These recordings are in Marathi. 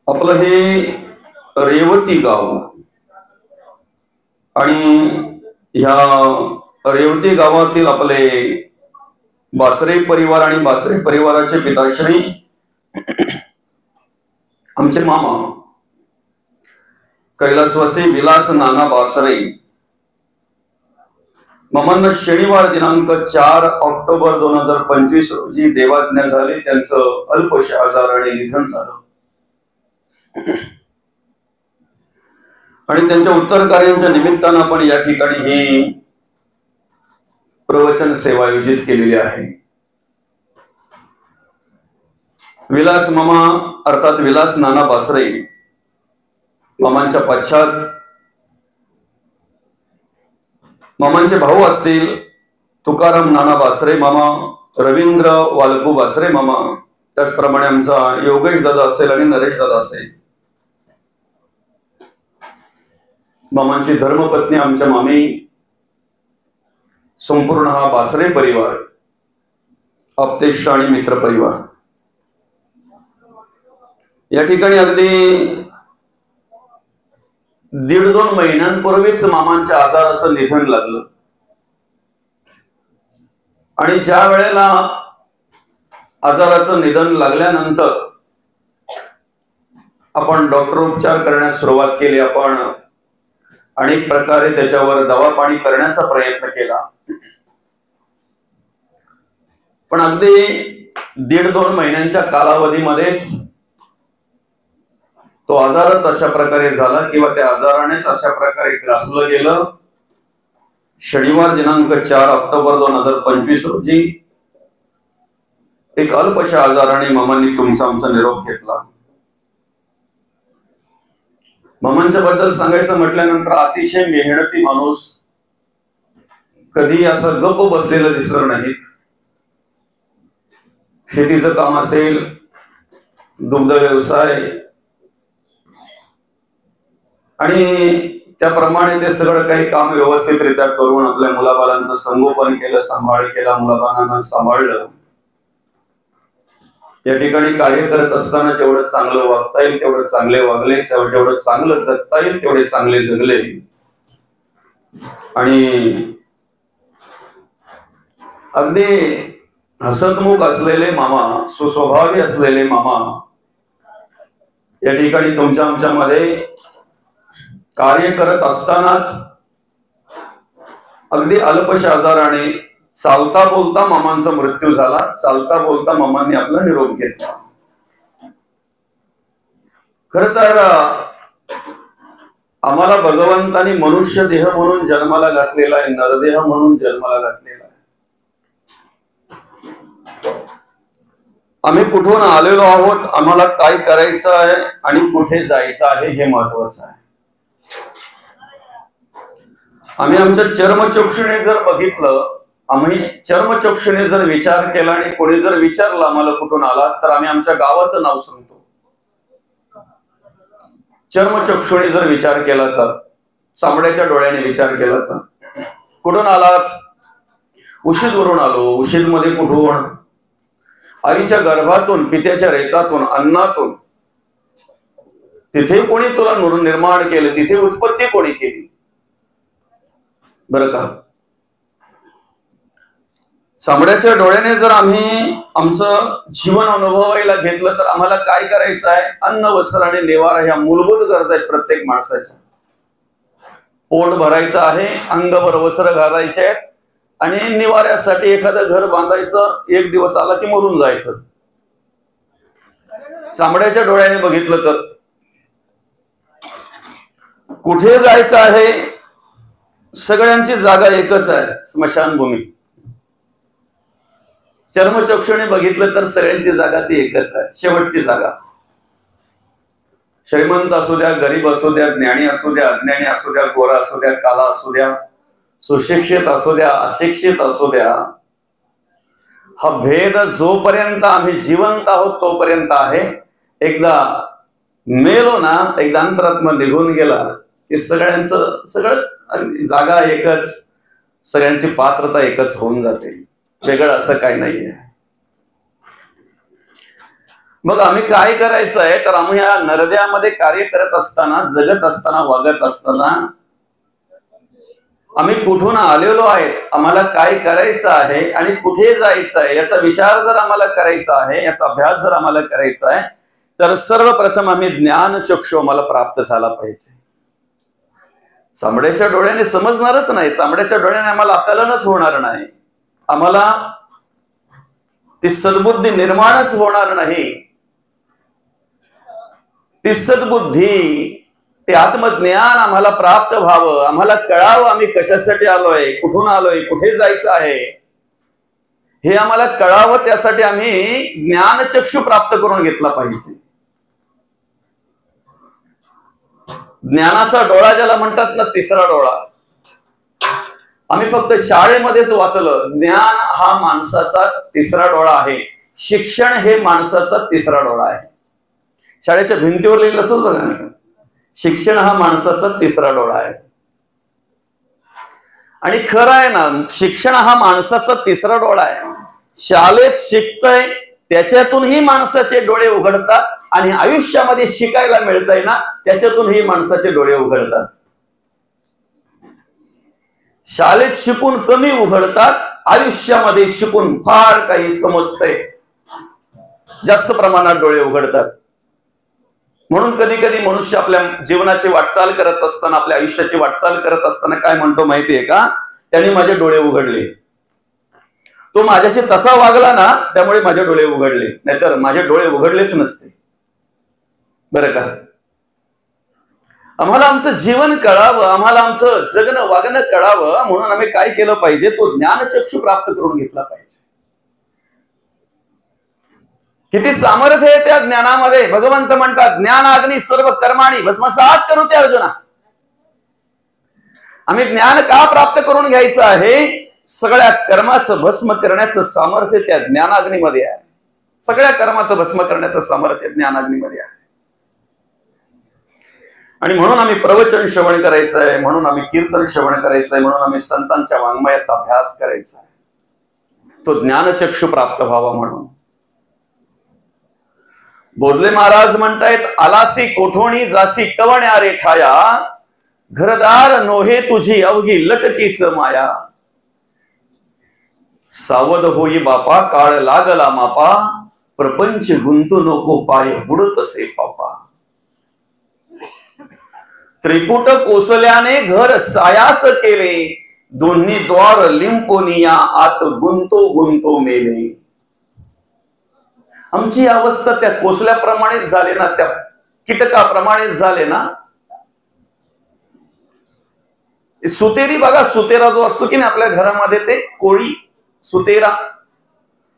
आपलं हे रेवती गाव आणि ह्या रेवती गावातील आपले बासरे परिवार आणि बासरे परिवाराचे पिताश्री आमचे मामा कैलासवासी विलास नाना बासरे मामांना शनिवार दिनांक 4 ऑक्टोबर 2025 रोजी देवाज्ञा झाली। त्यांचं अल्पशा आजाराने निधन झालं आणि त्यांच्या उत्तर कार्यांच्या निमित्तानं आपण या ठिकाणी ही प्रवचन सेवा आयोजित केलेली आहे। विलास मामा अर्थात विलास नाना बासरे मामांच्या पश्चात मामांचे भाऊ असतील तुकाराम नाना बासरे मामा, रवींद्र वालकू बासरे मामा, त्याचप्रमाणे आमचा योगेश दादा असेल आणि नरेश दादा असेल। मामांची धर्मपत्नी आमच्या मामी, संपूर्ण हा बासरे परिवार, आप्तेष्ट आणि मित्र परिवार या ठिकाणी अगदी 1.5-2 महिन्यांपूर्वीच मामांच्या आजाराचं निधन लागलं आणि ज्या वेळेला आजाराचं निधन लागल्यानंतर आपण डॉक्टर उपचार करण्यास सुरुवात केली। आपण अनेक प्रकारे त्याच्यावर दवा पाणी करण्याचा प्रयत्न केला, पण अगदी 1.5-2 महिन्यांच्या कालावधीमध्येच तो आजारच अशा प्रकारे झाला किंवा त्या आजारानेच अशा प्रकारे ग्रासलं गेलं। शनिवार दिनांक 4 ऑक्टोबर 2025 रोजी एक अल्पशा आजाराने मामांनी तुमचा आमचा निरोप घेतला। मामांच्या बद्दल सांगायचं म्हटल्यानंतर अतिशय मेहनती माणूस, कधी असं गप्प बसलेलं दिसणार नाहीत। शेतीचं काम असेल, दुग्ध व्यवसाय आणि त्याप्रमाणे ते सगळं काही काम व्यवस्थितरित्या करून आपल्या मुलाबाळांचं संगोपन केलं, सांभाळ केला, मुलाबाळांना सांभाळलं। या ठिकाणी कार्य करत असताना जेवढं चांगलं वागता येईल तेवढं चांगले वागले, जेवढं चांगलं जगता येईल तेवढे चांगले जगले आणि अगदी हसतमुख असलेले मामा, सुस्वभावी असलेले मामा या ठिकाणी तुमच्या आमच्यामध्ये कार्य करत असतानाच अगदी अल्पशा आजाराने चालता बोलता मामांचा मृत्यू झाला। चालता बोलता मामांनी आपला निरोप घेतला। खर तर आम्हाला भगवंतानी मनुष्य देह म्हणून जन्माला घातलेला आहे, नरदेह म्हणून जन्माला घातलेला आहे। आम्ही कुठून आलेलो आहोत, आम्हाला काय करायचं आहे आणि कुठे जायचं आहे हे महत्वाचं आहे। आम्ही आमच्या चर्मचक्षुने जर बघितलं, आम्ही चर्मचक्षुने जर विचार केला आणि कोणी जर विचारलं आम्हाला कुठून आलात, तर आम्ही आमच्या गावाचं नाव सांगतो। चर्मचक्षुने जर विचार केला तर, चामड्याच्या डोळ्याने विचार केला तर, कुठून आलात? उशीदवरून आलो। उशीद मध्ये कुठून? आईच्या गर्भातून, पित्याच्या रेतातून, अन्नातून। तिथे कोणी तुला निर्माण केलं? तिथे उत्पत्ती कोणी केली? बरं का? चामड्याच्या डोळ्याने जर आम्ही आमचं जीवन अनुभवायला घेतलं तर आम्हाला काय करायचं आहे? अन्न, वस्त्र आणि निवारा ह्या मूलभूत गरजा आहेत प्रत्येक माणसाच्या। पोट भरायचं आहे, अंगभर वस्त्र घालायचे आहेत आणि निवाऱ्यासाठी एखादं घर बांधायचं, एक दिवस आला की मरून जायचं। चामड्याच्या डोळ्याने बघितलं तर कुठे जायचं आहे? सगळ्यांची जागा एकच आहे, स्मशानभूमी। चर्मचक्षुने बघितलं तर सगळ्यांची जागा ती एकच आहे, शेवटची जागा। श्रीमंत असू द्या, गरीब असू द्या, ज्ञानी असू द्या, अज्ञानी असू द्या, गोरा असू द्या, काला असू द्या, सुशिक्षित असू द्या, अशिक्षित असू द्या, हा भेद जोपर्यंत आम्ही जिवंत आहोत तोपर्यंत आहे। एकदा मेलो ना, एकदा अंतरात्मा निघून गेला की सगळ्यांचं सगळं जागा एकच, सगळ्यांची पात्रता एकच होऊन जाते। वेगळं असं काही नाहीये। मग आम्ही काय करायचं आहे तर आम्ही या नरद्यामध्ये कार्य करत असताना, जगत असताना, वागत असताना आम्ही कुठून आलेलो आहेत, आम्हाला काय करायचं आहे आणि कुठे जायचं आहे याचा विचार जर आम्हाला करायचा आहे, याचा अभ्यास जर आम्हाला करायचा आहे, तर सर्वप्रथम आम्ही ज्ञानचक्षु आम्हाला प्राप्त झाला पाहिजे. चामड्याच्या डोळ्याने समजणारच नाही, चामड्याच्या डोळ्याने आम्हाला आकलनच होणार नाही, आम्हाला ती सद्बुद्धी निर्माणच होणार नाही. ती सद्बुद्धी, ते आत्मज्ञान आम्हाला प्राप्त व्हावं, आम्हाला कळावं आम्ही कशासाठी आलोय, कुठून आलोय, कुठे जायचं आहे हे आम्हाला कळावं. त्यासाठी आम्ही ज्ञानचक्षु प्राप्त करून घेतला पाहिजे. ज्ञानाचा डोळा ज्याला म्हणतात ना, तिसरा डोळा, आम्ही फक्त शाळेमध्येच वाचलं, ज्ञान हा माणसाचा तिसरा डोळा आहे, शिक्षण हे माणसाचा तिसरा डोळा आहे. शाळेच्या भिंतीवर लिहिलं असंच बघा, शिक्षण हा माणसाचा तिसरा डोळा आहे. आणि खरं आहे ना, शिक्षण हा माणसाचा तिसरा डोळा आहे. शाळेत शिकतय त्याच्यातूनही माणसाचे डोळे उघडतात, आणि आयुष्यामध्ये शिकायला मिळतंय ना, त्याच्यातूनही माणसाचे डोळे उघडतात. शाळेत शिकून कमी उघडतात, आयुष्यामध्ये शिकून फार काही समजतंय, जास्त प्रमाणात डोळे उघडतात. म्हणून कधी कधी मनुष्य आपल्या जीवनाची वाटचाल करत असताना, आपल्या आयुष्याची वाटचाल करत असताना काय म्हणतो माहितीये का, त्याने माझे डोळे उघडले, तो माझ्याशी तसा वागला ना त्यामुळे माझे डोळे उघडले, नाहीतर माझे डोळे उघडलेच नसते. बरं का, आम्हाला आमचं जीवन कळावं, आम्हाला आमचं जगणं वागणं कळावं, म्हणून आम्ही काय केलं पाहिजे, तो ज्ञानचक्षु प्राप्त करून घेतला पाहिजे. किती सामर्थ्य आहे त्या ज्ञानामध्ये. भगवंत म्हणतात, ज्ञानाग्नी सर्व कर्माणी भस्मसात करुते अर्जुना. आम्ही ज्ञान का प्राप्त करून घ्यायचं आहे, सगळ्या कर्माचं भस्म करण्याचं सामर्थ्य त्या ज्ञानाग्नीमध्ये आहे. सगळ्या कर्माचं भस्म करण्याचं सामर्थ्य ज्ञानाग्नीमध्ये आहे. आणि म्हणून आम्ही प्रवचन श्रवण करायचं आहे, म्हणून आम्ही कीर्तन श्रवण करायचं आहे, म्हणून आम्ही संतांच्या वाङ्मयाचा अभ्यास करायचा आहे, तो ज्ञानचक्षु प्राप्त व्हावा म्हणून. बोधले महाराज म्हणतायत, आलासी कोठोणी जासी कवण्या रे ठाया, घरदार नोहे तुझी अवघी लटकीच माया. सावध होई बापा काळ लागला मापा, प्रपंच गुंतू नको पाय बुडतसे पापा. त्रिकुट कोसल्याने घर सायास केले, दोन्ही द्वार लिंपोनिया आत गुंतो गुंतो मेले. आमची अवस्था त्या कोसल्याप्रमाणेच झाले ना, त्या कीटकाप्रमाणेच झाले ना. सुतेरी बघा, सुतेरा जो असतो की नाही आपल्या घरामध्ये, ते कोळी सुतेरा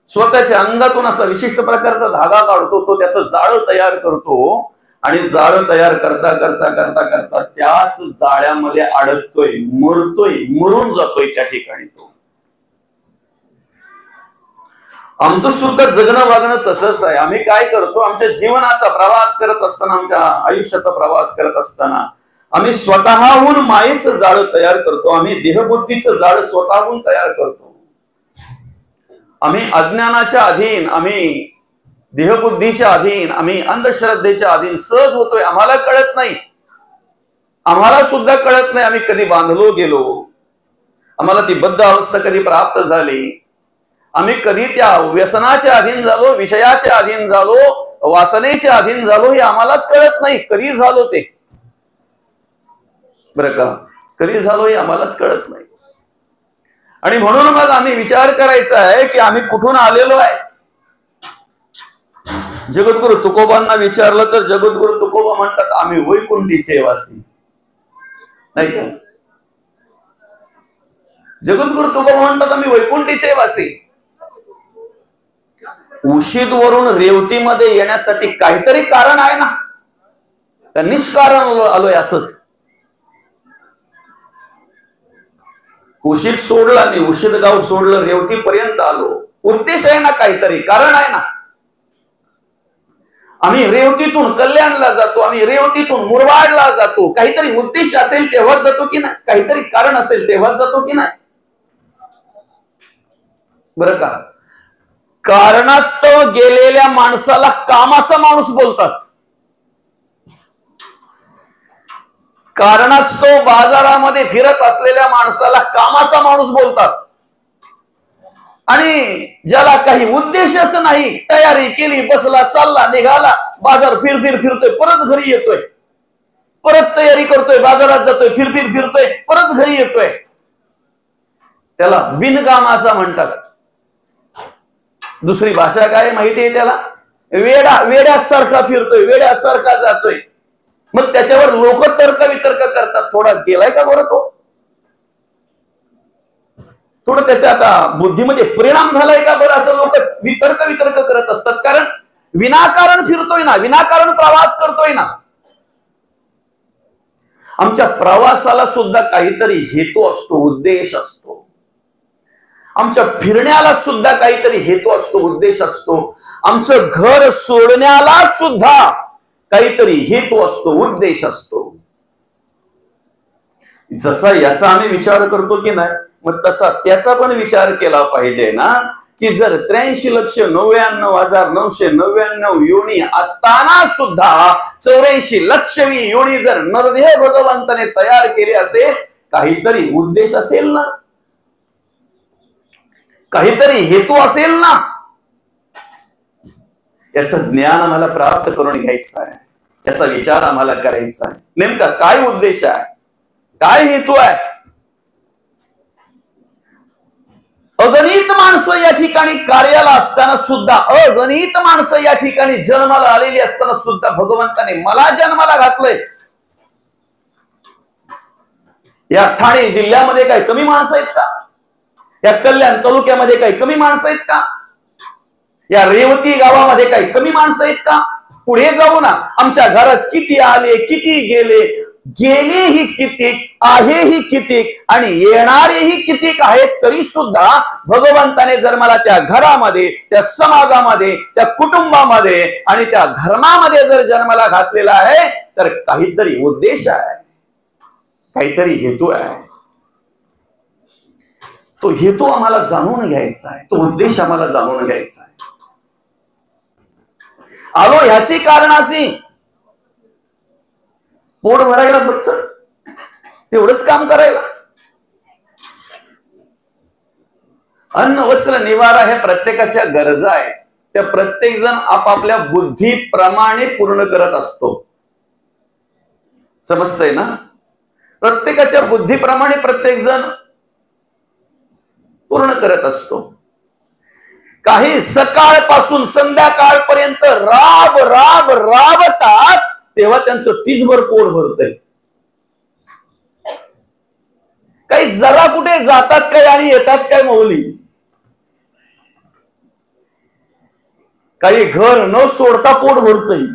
स्वतःच्या अंगातून असा विशिष्ट प्रकारचा धागा काढतो, तो त्याचं जाळं तयार करतो, आणि जाळं तयार करता करता करता करता त्याच जाळ्यामध्ये अडकतोय, मुरतोय, मुरून जातोय त्या ठिकाणी तो. आमचं सुद्धा जगणं वागणं तसंच आहे. आम्ही काय करतो, आमच्या जीवनाचा प्रवास करत असताना, आमच्या आयुष्याचा प्रवास करत असताना आम्ही स्वतःहून मायेचं जाळं तयार करतो, आम्ही देहबुद्धीचं जाळं स्वतःहून तयार करतो. आम्ही अज्ञानाच्या अधीन, आम्ही देहबुद्धीच्या अधीन, आम्ही अंधश्रद्धेच्या अधीन सहज होतोय. आम्हाला कळत नाही, आम्हाला सुद्धा कळत नाही आम्ही कधी बांधलो गेलो, आम्हाला ती बद्ध अवस्था कधी प्राप्त झाली, आम्ही कधी त्या व्यसनाच्या अधीन झालो, विषयाच्या अधीन झालो, वासनेच्या अधीन झालो, हे आम्हालाच कळत नाही कधी झालो ते. बरं का, कधी झालो हे आम्हालाच कळत नाही. आणि म्हणून मग आम्ही विचार करायचा आहे की आम्ही कुठून आलेलो आहे. जगद्गुरु तुकोबांना विचारलं तर जगद्गुरु तुकोबा म्हणतात, आम्ही वैकुंठीचे वासी. नाही का, जगद्गुरु तुकोबा म्हणतात आम्ही वैकुंठीचे वासी. उशीद वरून रेवतीमध्ये येण्यासाठी काहीतरी कारण आहे ना, त्या निष्कारण आलोय असंच. उशीद सोडला मी, उशीद गाव सोडलं, रेवती पर्यंत आलो, उद्देश आहे ना, काहीतरी कारण आहे ना. आम्ही रेवतीतून कल्याणला जातो, आम्ही रेवतीतून मुरबाडला जातो, काहीतरी उद्देश असेल तेव्हाच जातो की नाही, काहीतरी कारण असेल तेव्हाच जातो की नाही. बरं का, कारणास्तव गेलेल्या माणसाला कामाचा माणूस बोलतात. कारणास्तव बाजारामध्ये फिरत असलेल्या माणसाला कामाचा माणूस बोलतात. आणि ज्याला काही उद्देशच नाही, तयारी केली, बसला, चालला, निघाला, बाजार फिरतोय, परत घरी येतोय, परत तयारी करतोय, बाजारात जातोय, फिरतोय, परत घरी येतोय, त्याला बिनकामाचा म्हणतात. दुसरी भाषा काय माहिती आहे त्याला? वेड्यासारखा फिरतोय, वेड्यासारखा जातोय. मग त्याच्यावर लोक तर्क वितर्क करतात. थोडा गेलाय का बरं तो? थोडं त्याच्या आता बुद्धीमध्ये परिणाम झालाय का बरं? असं लोक वितर्क करत असतात. कारण विनाकारण फिरतोय ना, विनाकारण प्रवास करतोय ना. आमच्या प्रवासाला सुद्धा काहीतरी हेतू असतो, उद्देश असतो. आमच्या फिरण्याला सुद्धा काहीतरी हेतू असतो, उद्देश असतो. आमचं घर सोडण्याला सुद्धा काहीतरी हेतू असतो, उद्देश असतो. जसा याचा आम्ही विचार करतो की नाही, मग तसा त्याचा पण विचार केला पाहिजे ना. की जर 83,99,999 योनी असताना सुद्धा 84,00,000वी योनी जर नरदेह भगवंताने तयार केली असेल, काहीतरी उद्देश असेल ना, काहीतरी हेतू असेल ना. याचं ज्ञान आम्हाला प्राप्त करून घ्यायचं आहे, याचा विचार आम्हाला करायचा आहे. नेमका काय उद्देश आहे, काय हेतू आहे? अगणित माणसं या ठिकाणी कार्याला असताना सुद्धा, अगणित माणसं या ठिकाणी जन्माला आलेली असताना सुद्धा भगवंताने मला जन्माला घातलंय. या ठाणे जिल्ह्यामध्ये काही कमी माणसं आहेत का? या कल्याण तालुक्यामध्ये काही कमी माणसं आहेत का? या रेवती गावामध्ये काही कमी माणसं आहेत का? पुढे जाऊ ना. आमच्या घरात किती आले, किती गेले, गेलेही कितीक, आहेही कितीक आणि येणारेही कितीक आहेत, तरी सुद्धा भगवंताने जर मला त्या घरामध्ये, त्या समाजामध्ये, त्या कुटुंबामध्ये आणि त्या धर्मामध्ये जर जन्माला घातलेला आहे, तर काहीतरी उद्देश आहे, काहीतरी हेतू आहे. तो हेतू आम्हाला जाणून घ्यायचा आहे, तो उद्देश आम्हाला जाणून घ्यायचा आहे. आलो ह्याची कारणाशी पोट भरायला, फक्त तेवढंच काम करायला. अन्न वस्त्र निवारा हे प्रत्येकाच्या गरजा आहेत. त्या प्रत्येक जण आपापल्या बुद्धीप्रमाणे पूर्ण करत असतो. समजतंय ना? प्रत्येकाच्या बुद्धीप्रमाणे प्रत्येक जण पूर्ण करत असतो. काही सकाळपासून संध्याकाळपर्यंत राबतात, तेव्हा त्यांचं टिचभर पोट भरतंय. काही जरा कुठे जातात काय आणि येतात काय मौली. काही घर न सोडता पोट भरतंय.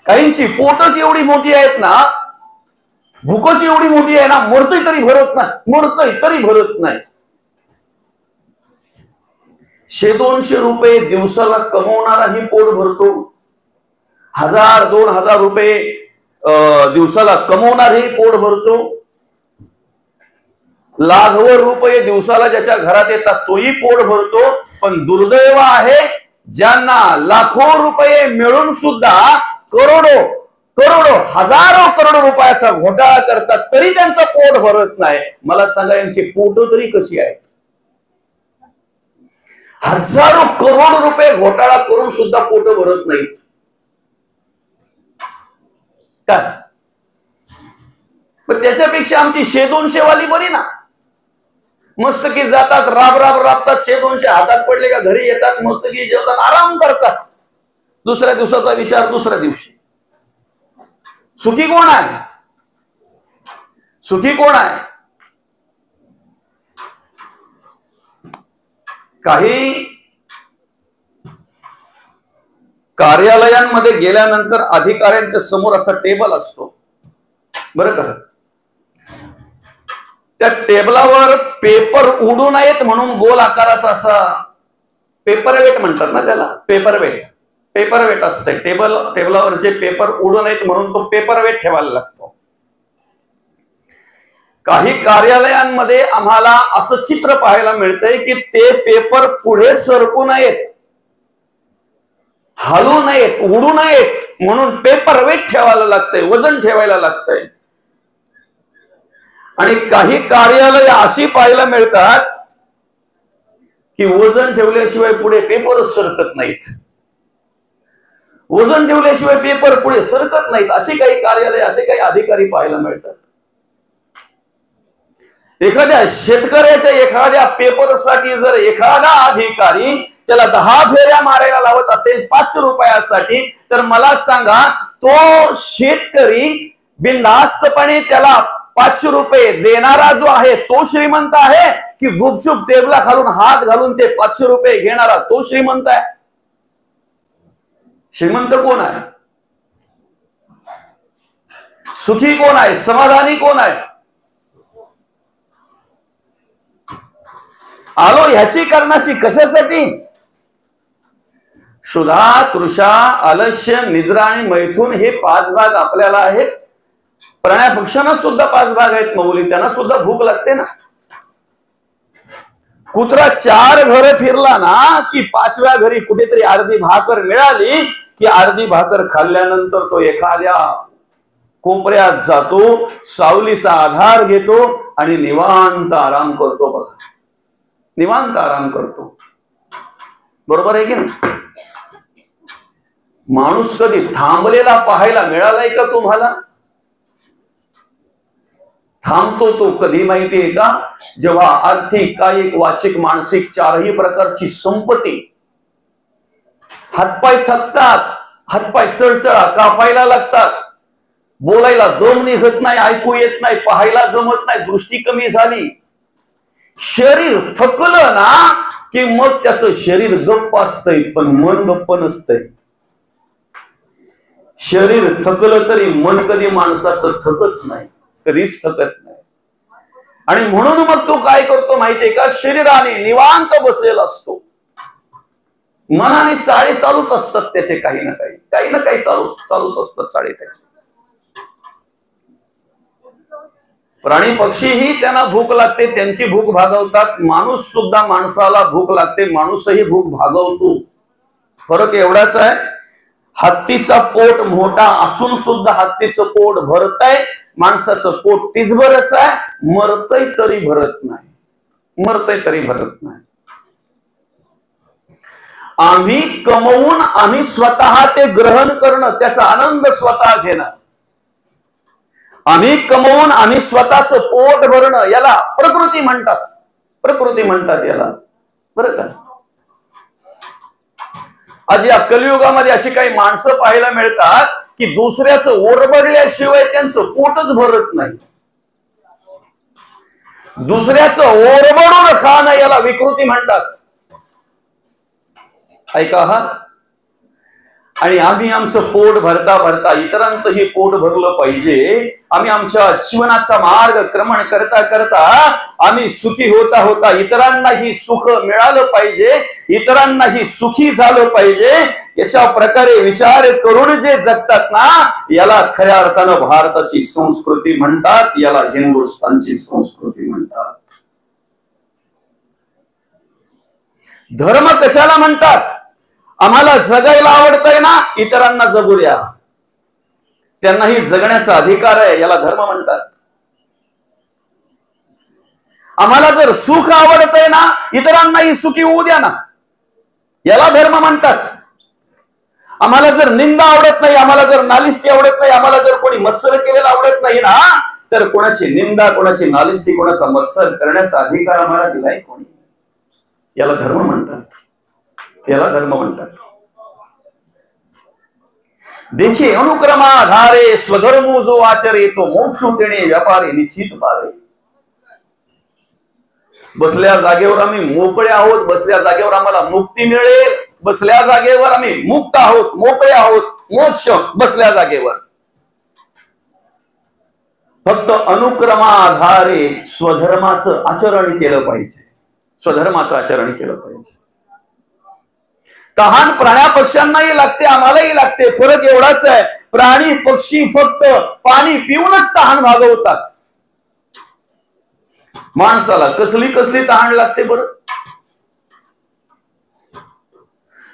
काहींची पोटच एवढी मोठी आहेत ना, भूकच एवढी मोठी आहे ना, मरतोय तरी भरत नाही. 100-200 रुपये दिवसाला कमवणाराही पोट भरतो. 1000-2000 रुपये दिवसाला कमवणारही पोट भरतो. लाखभर रुपये दिवसाला ज्याच्या घरात येतात तोही पोट भरतो. पण दुर्दैव आहे, ज्यांना लाखो रुपये मिळून सुद्धा करोडो हजारो करोड रुपयाचा घोटाळा करतात, तरी त्यांचं पोट भरत नाही. मला सांगा, यांची पोट तरी कशी आहेत? हजारो करोड रुपये घोटाळा करून सुद्धा पोट भरत नाहीत. काय? पण त्याच्यापेक्षा आमची 100-200 वाली बरी ना. मस्त की जातात, राबतात, 100-200 हातात पडले का घरी येतात, मस्त की जेवतात, आराम करतात. दुसऱ्या दिवसाचा विचार दुसऱ्या दिवशी. सुखी कोण आहे? सुखी कोण आहे? काही कार्यालयांमध्ये गेल्यानंतर अधिकाऱ्यांच्या समोर असा टेबल असतो, बरं का. त्या टेबलावर पेपर उडू नयेत म्हणून गोल आकाराचा असा पेपरवेट म्हणतात ना त्याला, पेपरवेट असते. टेबलावर जे पेपर उडू नयेत म्हणून तो पेपरवेट ठेवायला लागतो. काही कार्यालयांमध्ये आम्हाला असं चित्र पाहायला मिळतंय की ते पेपर पुढे सरकू नयेत, हलू नयेत, उडू नयेत म्हणून पेपर वेट ठेवायला लागतंय, वजन ठेवायला लागतंय. आणि काही कार्यालय अशी पाहायला मिळतात की वजन ठेवल्याशिवाय पुढे पेपरच सरकत नाहीत, वजन ठेवल्याशिवाय पेपर पुढे सरकत नाहीत. असे काही कार्यालय, असे काही अधिकारी पाहायला मिळतात. एखाद्या शेतकऱ्याच्या एखाद्या पेपरसाठी जर एखादा अधिकारी त्याला 10 फेऱ्या मारायला लावत असेल 5 रुपयासाठी, तर मला सांगा तो शेतकरी बिनधास्तपणे त्याला 500 रुपये देणारा जो आहे तो श्रीमंत आहे, की गुपचूप टेबला खालून हात घालून ते 500 रुपये घेणारा तो श्रीमंत आहे? श्रीमंत कोण आहे? सुखी कोण आहे? समाधानी कोण आहे? आलो ह्याची कारणाशी कशासाठी? क्षुधा, तृषा, आलस्य, निद्रा आणि मैथुन हे 5 भाग आपल्याला आहेत. प्राण्या पक्ष्यांना सुद्धा 5 भाग आहेत मौली, त्यांना सुद्धा भूक लागते ना. कुत्रा 4 घर फिरला ना की 5व्या घरी कुठेतरी अर्धी भाकर मिळाली की अर्धी भाकर खाल्ल्यानंतर तो एखाद्या कोपऱ्यात जातो, सावलीचा आधार घेतो आणि निवांत आराम करतो. बघा, निवांत आराम करतो. बरोबर आहे की नाही? माणूस कधी थांबलेला पाहायला मिळालाय का तुम्हाला? थांबतो तो कधी माहितीये का? जेव्हा आर्थिक, कायिक, वाचिक, मानसिक 4ही प्रकारची संपत्ती, हातपाय थकतात, हातपाय चळचळा कापायला लागतात, बोलायला दम निघत नाही, ऐकू येत नाही, पाहायला जमत नाही, दृष्टी कमी झाली, शरीर थकलं ना की मग त्याचं शरीर गप्प असतंय पण मन गप्प नसतंय. शरीर थकलं तरी मन कधी माणसाचं थकत नाही, कधीच थकत नाही. आणि म्हणून मग तो काय करतो माहितीये का? शरीराने निवांत बसलेला असतो, मनाने चाळे चालूच असतात त्याचे, काही ना काही चालूच असतात चाळे त्याचे. प्राणी पक्षीही त्यांना भूक लागते, त्यांची भूक भागवतात. माणूस सुद्धा माणसाला भूक लागते, माणूसही भूक भागवतो. फरक एवढाच आहे, हत्तीचा पोट मोठा असून सुद्धा हत्तीचं पोट भरतय, माणसाचं पोट तिजभरच आहे, मरतय तरी भरत नाही, मरतय तरी भरत नाही. आम्ही कमवून आम्ही स्वतः ते ग्रहण करणं, त्याचा आनंद स्वतः घेणं, आम्ही कमवून आम्ही स्वतःच पोट भरणं, याला प्रकृती म्हणतात. प्रकृती म्हणतात याला, बरं का? आज या कलियुगामध्ये अशी काही माणसं पाहायला मिळतात की दुसऱ्याचं ओरबडल्याशिवाय त्यांचं पोटच भरत नाही. दुसऱ्याचं ओरबडून खाणं याला विकृती म्हणतात. ऐका हा. आणि आम्ही आमचं पोट भरता भरता इतरांचंही पोट भरलं पाहिजे. आम्ही आमच्या जीवनाचा मार्ग क्रमण करता करता आम्ही सुखी होता होता इतरांनाही सुख मिळालं पाहिजे, इतरांनाही सुखी झालं पाहिजे. याच्या प्रकारे विचार करून जे जगतात ना, याला खऱ्या अर्थानं भारताची संस्कृती म्हणतात, याला हिंदुस्थानची संस्कृती म्हणतात. धर्म कशाला म्हणतात? आम्हाला जगायला आवडतंय ना, इतरांना जगू द्या, त्यांनाही जगण्याचा अधिकार आहे, याला धर्म म्हणतात. आम्हाला जर सुख आवडतंय ना, इतरांनाही सुखी होऊ द्या ना, याला धर्म म्हणतात. आम्हाला जर निंदा आवडत नाही, आम्हाला जर नालिष्टी आवडत नाही, आम्हाला जर कोणी मत्सर केलेला आवडत नाही ना, तर कोणाची निंदा, कोणाची नालिष्टी, कोणाचा मत्सर करण्याचा अधिकार आम्हाला दिलाय कोणी? याला धर्म म्हणतात, याला धर्म म्हणतात. देखिए अनुक्रमाधारे स्वधर्मो जो आचरे तो मोक्ष तेणे व्यापारी निश्चित पारे. बसल्या जागेवर आम्ही मोकळे आहोत, बसल्या जागेवर आम्हाला मुक्ती मिळेल, बसल्या जागेवर आम्ही मुक्त आहोत, मोकळे आहोत, मोक्ष बसल्या जागेवर. फक्त अनुक्रमाधारे स्वधर्माचं आचरण केलं पाहिजे, स्वधर्माचं आचरण केलं पाहिजे. तहान प्राण्या पक्ष्यांनाही लागते, आम्हालाही लागते. फरक एवढाच आहे, प्राणी पक्षी फक्त पाणी पिऊनच तहान भागवतात. माणसाला कसली कसली तहान लागते बरं.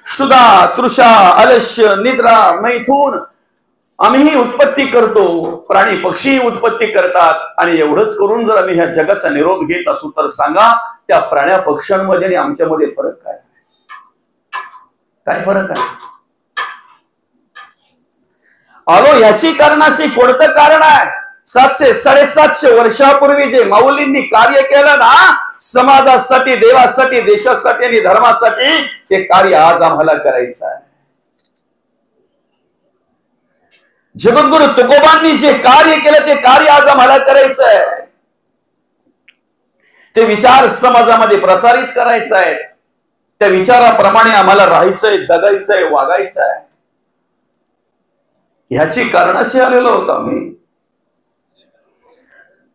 क्षुधा, तृषा, अलस्य, निद्रा, मैथून आम्हीही उत्पत्ती करतो, प्राणी पक्षी उत्पत्ती करतात. आणि एवढंच करून जर आम्ही ह्या जगाचा निरोप घेत असू तर सांगा त्या प्राण्या पक्ष्यांमध्ये आणि आमच्यामध्ये फरक काय? काय फरक आहे? आलो ह्याची कारणाशी कोणतं कारण आहे? 700-750 वर्षापूर्वी जे माऊलींनी कार्य केलं ना, समाजासाठी, देवासाठी, देशासाठी आणि धर्मासाठी, ते कार्य आज आम्हाला करायचं आहे. जगद्गुरु तुकोबांनी जे कार्य केलं ते कार्य आज आम्हाला करायचं आहे. ते विचार समाजामध्ये प्रसारित करायचे आहेत. त्या विचाराप्रमाणे आम्हाला राहायचंय, जगायचंय, वागायचं आहे. ह्याची कारणाशी आलेलो होतो आम्ही.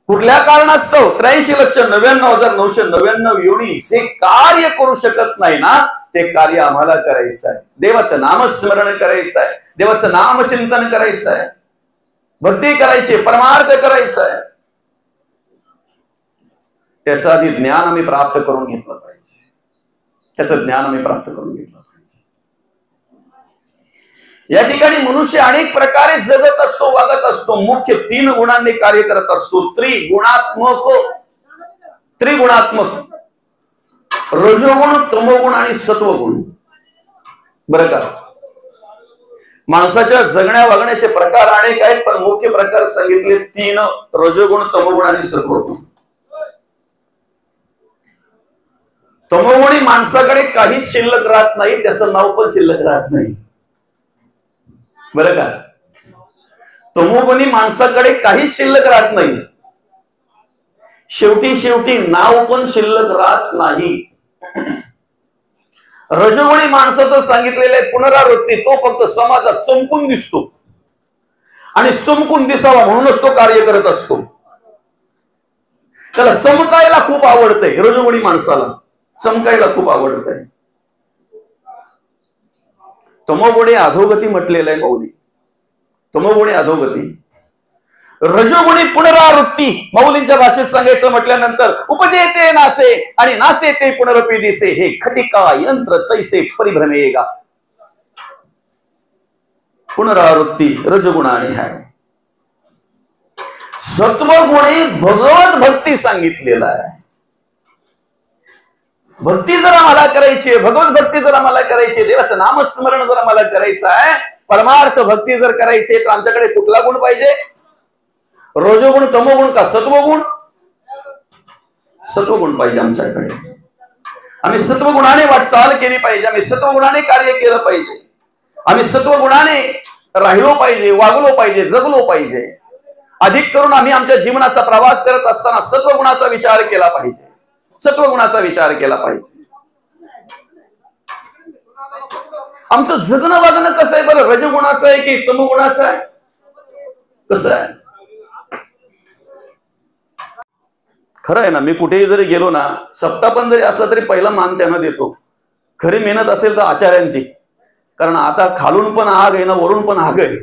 कुठल्या कारणास्तव 83,99,999 योनी जे कार्य करू शकत नाही ना, ते कार्य आम्हाला करायचं आहे. देवाचं नामस्मरण करायचं आहे, देवाचं नामचिंतन करायचं आहे, भक्ती करायची, परमार्थ करायचा आहे. त्याचं आधी ज्ञान आम्ही प्राप्त करून घेतलं पाहिजे. त्याचं ज्ञान आम्ही प्राप्त करून घेतलं पाहिजे. या ठिकाणी मनुष्य अनेक प्रकारे जगत असतो, वागत असतो. मुख्य 3 गुणांनी कार्य करत असतो. त्रिगुणात्मक रजोगुण, तमोगुण आणि सत्वगुण. बरं का? माणसाच्या जगण्या वागण्याचे प्रकार अनेक आहेत, पण मुख्य प्रकार सांगितले 3: रजोगुण, तमोगुण आणि सत्वगुण. तमोगुणी माणसाकडे काहीच शिल्लक राहत नाही, त्याचं नाव पण शिल्लक राहत नाही. बरं का? तमोगुणी माणसाकडे काहीच शिल्लक राहत नाही, शेवटी नाव पण शिल्लक राहत नाही. रजोगुणी माणसाचं सांगितलेलं आहे पुनरावृत्ती. तो फक्त समाजात चमकून दिसतो आणि चमकून दिसावा म्हणूनच तो कार्य करत असतो. त्याला चमकायला खूप आवडतंय. रजोगुणी माणसाला चमकायला खूप आवडतंय. तमोगुणी अधोगती म्हटलेलं आहे माऊली. तमोगुणी अधोगती. रजोगुणी पुनरावृत्ती. माऊलींच्या भाषेत सांगायचं म्हटल्यानंतर उपजे ते नासे आणि नासे ते पुनरपी दिसे, हे खटिका यंत्र तैसे परिभ्रमेगा. पुनरावृत्ती रजगुणाने आहे. सत्वगुणे भगवत भक्ती सांगितलेला आहे. भक्ती जर आम्हाला करायची, भगवत भक्ती जर आम्हाला करायची, देवाचं नामस्मरण जर आम्हाला करायचं आहे, परमार्थ भक्ती जर करायची, तर आमच्याकडे कुठला गुण पाहिजे? रजोगुण, तमोगुण का सत्वगुण? सत्वगुण पाहिजे आमच्याकडे. आम्ही सत्वगुणाने वाटचाल केली पाहिजे. आम्ही सत्वगुणाने कार्य केलं पाहिजे. आम्ही सत्वगुणाने राहिलो पाहिजे, वागलो पाहिजे, जगलो पाहिजे. अधिक करून आम्ही आमच्या जीवनाचा प्रवास करत असताना सत्वगुणाचा विचार केला पाहिजे. सत्वगुणाचा विचार केला पाहिजे. आमचं जगणं वागणं कसं आहे बरं? रजगुणाचं आहे की तमोगुणाचं आहे? कसं आहे? खरं आहे ना, मी कुठेही जरी गेलो ना, सप्ताह पण जरी असला तरी पहिला मान त्यांना देतो. खरी मेहनत असेल तर आचार्यांची. कारण आता खालून पण आग आहे ना, वरून पण आग आहे.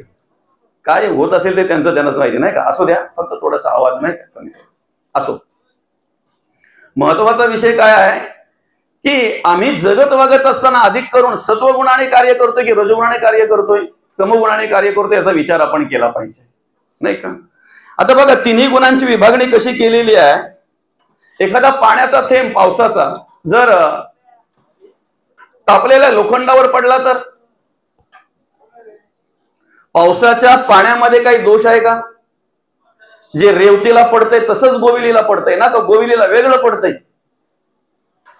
काय होत असेल ते त्यांनाच माहिती, नाही का? असू द्या, फक्त थोडासा आवाज नाही का कमी असो. महत्वाचा विषय काय आहे की आम्ही जगत वागत असताना अधिक करून सत्वगुणाने कार्य करतोय की रजोगुणाने कार्य करतोय, तमोगुणाने कार्य करतोय, याचा विचार आपण केला पाहिजे, नाही का? आता बघा, तिन्ही गुणांची विभागणी कशी केलेली आहे. एखादा पाण्याचा थेंब पावसाचा जर तापलेल्या लोखंडावर पडला तर पावसाच्या पाण्यामध्ये काही दोष आहे का? जे रेवतीला पडतंय तसंच गोविलीला पडतंय ना, का गोविलीला वेगळं पडतंय?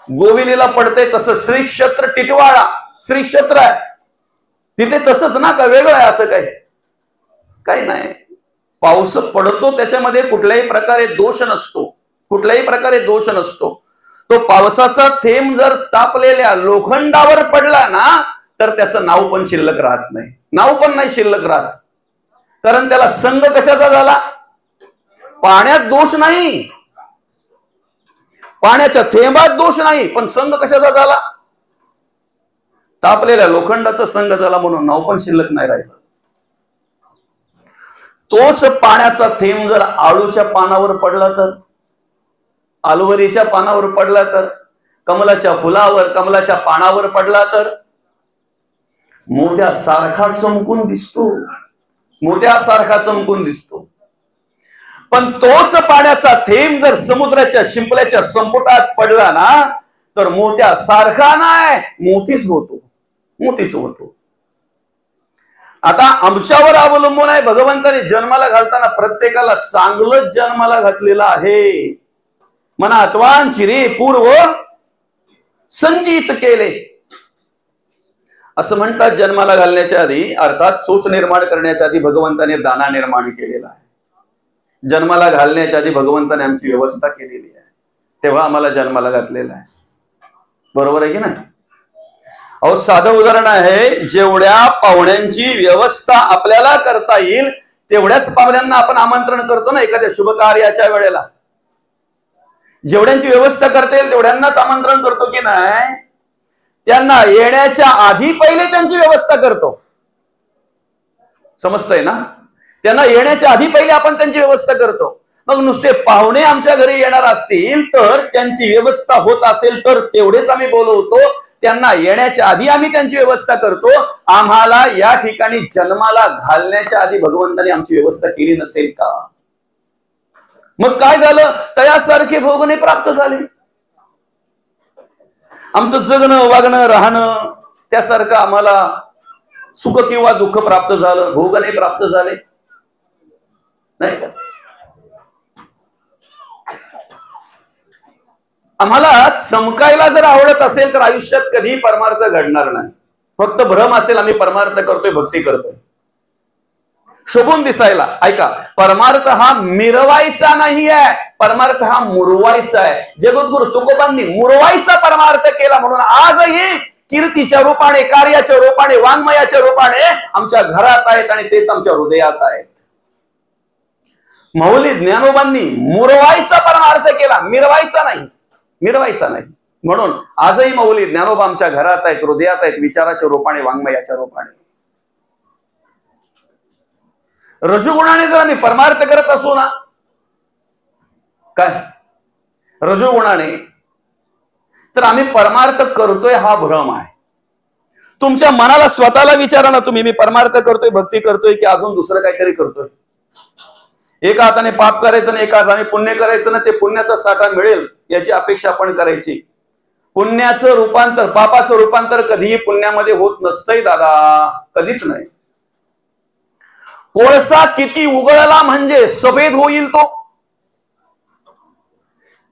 गोविलीला पडतंय तसं श्री क्षेत्र टिटवाळा, श्री क्षेत्र आहे तिथे तसंच ना, का वेगळं आहे? असं काही नाही. पाऊस पडतो त्याच्यामध्ये कुठल्याही प्रकारे दोष नसतो, कुठल्याही प्रकारे दोष नसतो. तो पावसाचा थेंब जर तापलेल्या लोखंडावर पडला ना, तर त्याचं नाव पण शिल्लक राहत नाही. नाव पण नाही शिल्लक राहत. कारण त्याला संग कशाचा झाला? पाण्यात दोष नाही, पाण्याच्या थेंबात दोष नाही, पण संग कशाचा झाला? तापलेल्या लोखंडाचा संग झाला, म्हणून नाव पण शिल्लक नाही राहिलं. तोच पाण्याचा थेंब जर आळूच्या पानावर पडला तर आलवरीच्या पानावर पडला तर, कमलाच्या फुलावर, कमलाच्या पानावर पडला तर मोत्यासारखा चमकून दिसतो, मोत्यासारखा चमकून दिसतो. पण तोच पाण्याचा थेंब जर समुद्राच्या शिंपल्याच्या संपुटात पडला ना तर मोत्यासारखा नाही, मोतीच होतो, मोतीच होतो. आता आमच्यावर अवलंबून आहे. भगवंताने जन्माला घालताना प्रत्येकाला चांगलंच जन्माला घातलेलं आहे. मनात वांछिरे पूर्व संचित केले असं म्हणतात. जन्माला घालण्याच्या आधी, अर्थात चोच निर्माण करण्याच्या आधी भगवंताने दाना निर्माण केलेला आहे. जन्माला घालण्याच्या आधी भगवंताने आमची व्यवस्था केलेली आहे, तेव्हा आम्हाला जन्माला घातलेला आहे. बरोबर आहे की नाही? अहो, साधं उदाहरण आहे. जेवढ्या पाहुण्यांची व्यवस्था आपल्याला करता येईल तेवढ्याच पाहुण्यांना आपण आमंत्रण करतो ना एखाद्या शुभ कार्याच्या वेळेला. जेवढ्यांची व्यवस्था करता येईल तेवढ्यांनाच आमंत्रण करतो की नाही? त्यांना येण्याच्या आधी पहिले त्यांची व्यवस्था करतो. समजतंय ना? त्यांना येण्याच्या आधी पहिले आपण त्यांची व्यवस्था करतो. मग नुसते पाहुणे आमच्या घरी येणार असतील तर त्यांची व्यवस्था होत असेल तर तेवढेच आम्ही बोलवतो. त्यांना येण्याच्या आधी आम्ही त्यांची व्यवस्था करतो. आम्हाला या ठिकाणी जन्माला घालण्याच्या आधी भगवंताने आमची व्यवस्था केली नसेल का? मग काय झालं? तयासारखे भोगणे प्राप्त झाले. आमचं जगणं, वागणं, राहणं त्यासारखं आम्हाला सुख किंवा दुःख प्राप्त झालं, भोगणे प्राप्त झाले नाही का? आम्हाला चमकायला जर आवडत असेल तर आयुष्यात कधी परमार्थ घडणार नाही. फक्त भ्रम असेल आम्ही परमार्थ करतोय, भक्ती करतोय, शोभून दिसायला. ऐका, परमार्थ हा मिरवायचा नाही आहे, परमार्थ हा मुरवायचा आहे. जगद्गुरु तुकोबांनी मुरवायचा परमार्थ केला म्हणून आजही कीर्तीच्या रूपाने, कार्याच्या रूपाने, वाङ्मयाच्या रूपाने आमच्या घरात आहेत आणि तेच आमच्या हृदयात आहेत. माऊली ज्ञानोबांनी मुरवायचा परमार्थ केला, मिरवायचा नाही, मिरवायचा नाही. म्हणून आजही माऊली ज्ञानोबा आमच्या घरात आहेत, हृदयात आहेत, विचाराच्या रूपाने, वाङ्मयाच्या रूपाने. रजोगुणाने जर आम्ही परमार्थ करत असू ना, काय रजोगुणाने, तर आम्ही परमार्थ करतोय हा भ्रम आहे. तुमच्या मनाला स्वतःला विचारा ना तुम्ही, मी परमार्थ करतोय, भक्ती करतोय की अजून दुसरं काहीतरी करतोय? एका हाताने पाप करायचं ना एका हाताने पुण्य करायचं ना, ते पुण्याचा साठा मिळेल याची अपेक्षा आपण करायची. पुण्याचं रूपांतर, पापाचं रूपांतर कधीही पुण्यामध्ये होत नसतंय दादा, कधीच नाही. कोळसा किती उगळला म्हणजे सफेद होईल तो.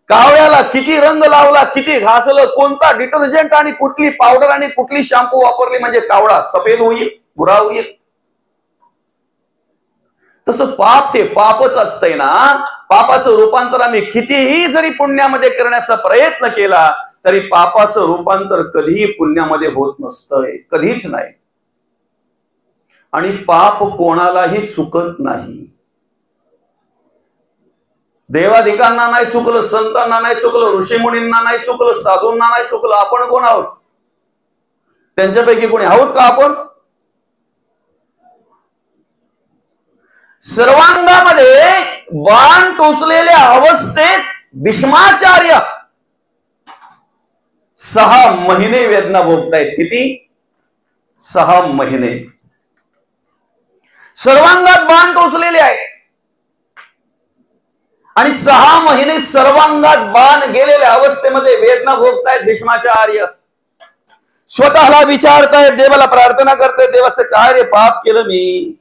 कावळ्याला किती रंग लावला, किती घासलं, कोणता डिटर्जंट आणि कुठली पावडर आणि कुठली शॅम्पू वापरली म्हणजे कावळा सफेद होईल, बुरा होईल. तसं पाप ते पापच असतंय ना. पापाचं रूपांतर आम्ही कितीही जरी पुण्यामध्ये करण्याचा प्रयत्न केला तरी पापाचं रूपांतर कधीही पुण्यामध्ये होत नसतंय, कधीच नाही. आणि पाप कोणालाही चुकत नाही. देवाधिकांना नाही चुकलं, संतांना नाही चुकलं, ऋषीमुनींना नाही चुकलं, साधूंना नाही चुकलं. आपण कोण आहोत? त्यांच्यापैकी कोणी आहोत का आपण? सर्वांगामध्ये बाण टोचलेल्या अवस्थेत भीष्माचार्य 6 महिने वेदना भोगतायत. किती? 6 महिने सर्वांगात बाण टोचलेले आहेत आणि 6 महिने सर्वांगात बाण गेलेल्या अवस्थेमध्ये वेदना भोगतायत भीष्माचार्य. स्वतःला विचारतायत, देवाला प्रार्थना करतायत, देवाचं काय रे पाप केलं मी?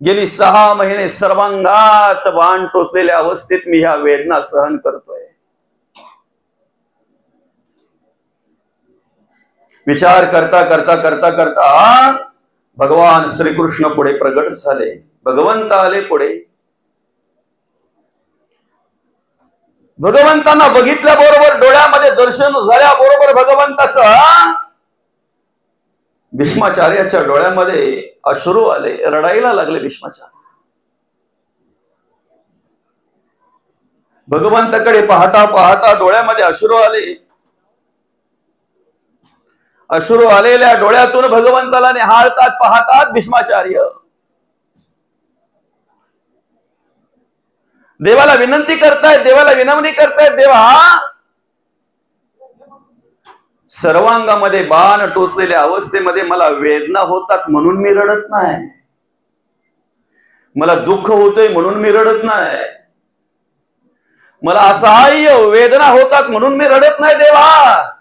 गेली 6 महिने सर्वांगात बाण टोचलेल्या अवस्थेत मी ह्या वेदना सहन करतोय. विचार करता करता करता करता भगवान श्रीकृष्ण पुढे प्रगट झाले. भगवंत आले पुढे. भगवंतांना बघितल्याबरोबर, डोळ्यामध्ये दर्शन झाल्याबरोबर भगवंताचं भीष्माचार्याच्या डोळ्यामध्ये अश्रू आले, रडायला लागले भीष्माचार्य. भगवंताकडे पाहता पाहता डोळ्यामध्ये अश्रू आले. अश्रू आलेल्या डोळ्यातून भगवंताला निहाळतात पाहतात भीष्माचार्य. देवाला विनंती करतायत, देवाला विनवणी करतायत, देवा सर्वांगामध्ये बाण टोचलेल्या अवस्थेमध्ये मला वेदना होतात म्हणून मी रडत नाही, मला दुःख होतंय म्हणून मी रडत नाही, मला असहाय्य वेदना होतात म्हणून मी रडत नाही देवा,